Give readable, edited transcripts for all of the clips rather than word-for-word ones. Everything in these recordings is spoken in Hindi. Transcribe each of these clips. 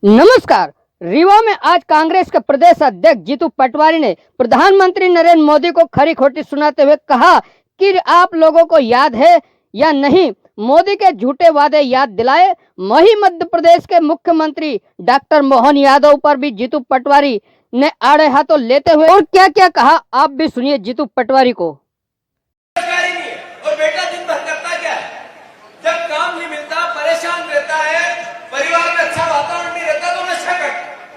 नमस्कार। रीवा में आज कांग्रेस के प्रदेश अध्यक्ष जीतू पटवारी ने प्रधानमंत्री नरेंद्र मोदी को खरी खोटी सुनाते हुए कहा कि आप लोगों को याद है या नहीं, मोदी के झूठे वादे याद दिलाए। वहीं मध्य प्रदेश के मुख्यमंत्री डॉक्टर मोहन यादव पर भी जीतू पटवारी ने आड़े हाथों लेते हुए और क्या क्या कहा, आप भी सुनिए जीतू पटवारी को। और बेटा दिन भर करता क्या है? जब काम नहीं मिलता परेशान रहता है, परिवार में अच्छा वातावरण नहीं रहता तो नशा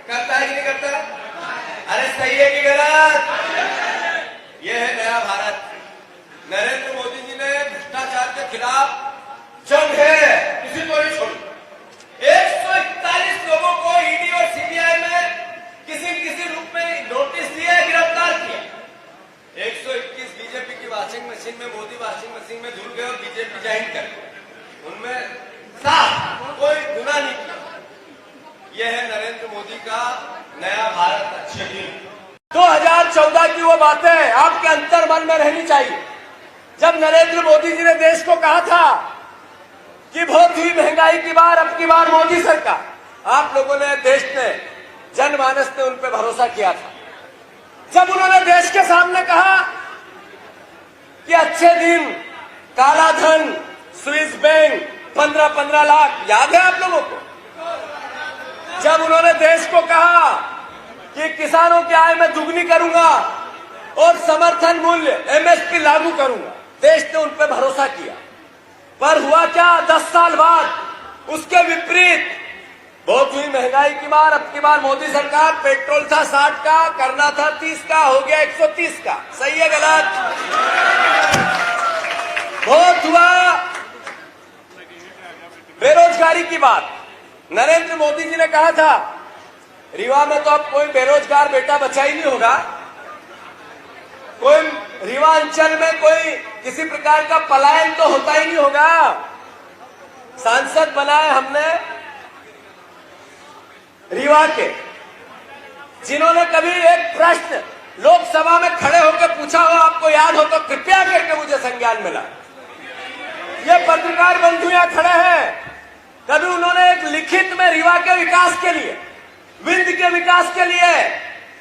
करता है कि नहीं करता? अरे सही है कि गलत? यह है नया भारत। नरेंद्र मोदी जी ने भ्रष्टाचार के खिलाफ जंग है, किसी को नहीं छोड़ी। 141 लोगों को ईडी और सीबीआई में किसी रूप में नोटिस दिया, गिरफ्तार किया। 121 बीजेपी की वॉशिंग मशीन में, मोदी वॉशिंग मशीन में धुल गए और बीजेपी ज्वाइन कर गए। उनमें साफ कोई गुनाह नहीं किया। यह है नरेंद्र मोदी का नया भारत अच्छे दिन। 2014 की वो बातें आपके अंतर मन में रहनी चाहिए, जब नरेंद्र मोदी जी ने देश को कहा था कि बहुत ही महंगाई की बार, अब की बार मोदी सरकार। आप लोगों ने, देश ने, जनमानस ने उन पर भरोसा किया था। जब उन्होंने देश के सामने कहा कि अच्छे दिन, काला धन, स्विस बैंक, 15-15 लाख, याद है आप लोगों को? जब उन्होंने देश को कहा कि किसानों की आय में दुगनी करूंगा और समर्थन मूल्य एमएसपी लागू करूंगा, देश ने उन पर भरोसा किया। पर हुआ क्या? 10 साल बाद उसके विपरीत बहुत हुई महंगाई की मार। अब की बार मोदी सरकार, पेट्रोल था 60 का, करना था 30 का, हो गया 130 का। सही है गलत? बहुत हुआ बेरोजगारी की बात। नरेंद्र मोदी जी ने कहा था रीवा में तो अब कोई बेरोजगार बेटा बचा ही नहीं होगा, कोई रीवा अंचल में कोई किसी प्रकार का पलायन तो होता ही नहीं होगा। सांसद बनाए हमने रीवा के, जिन्होंने कभी एक प्रश्न लोकसभा में खड़े होकर पूछा हो, आपको याद हो तो कृपया करके मुझे संज्ञान मिला। ये पत्रकार बंधु यहां खड़े हैं, कभी उन्होंने एक लिखित में रीवा के विकास के लिए, विंध्य के विकास के लिए,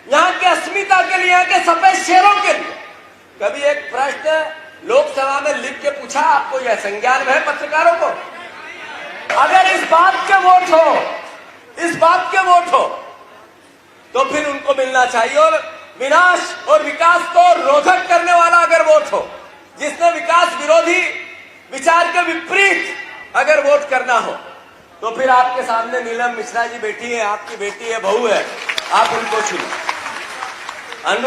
यहाँ के अस्मिता के लिए, यहाँ के सफेद शेरों के लिए कभी एक प्रश्न लोकसभा में लिख के पूछा? आपको यह संज्ञान है पत्रकारों को? अगर इस बात के वोट हो तो फिर उनको मिलना चाहिए। और विनाश और विकास को रोधक करने वाला अगर वोट हो, जिसने विकास विरोधी विचार के विपरीत अगर वोट करना हो, तो फिर आपके सामने नीलम मिश्रा जी बैठी है, आपकी बेटी है, बहू है, आप उनको चुनो। अनुरोध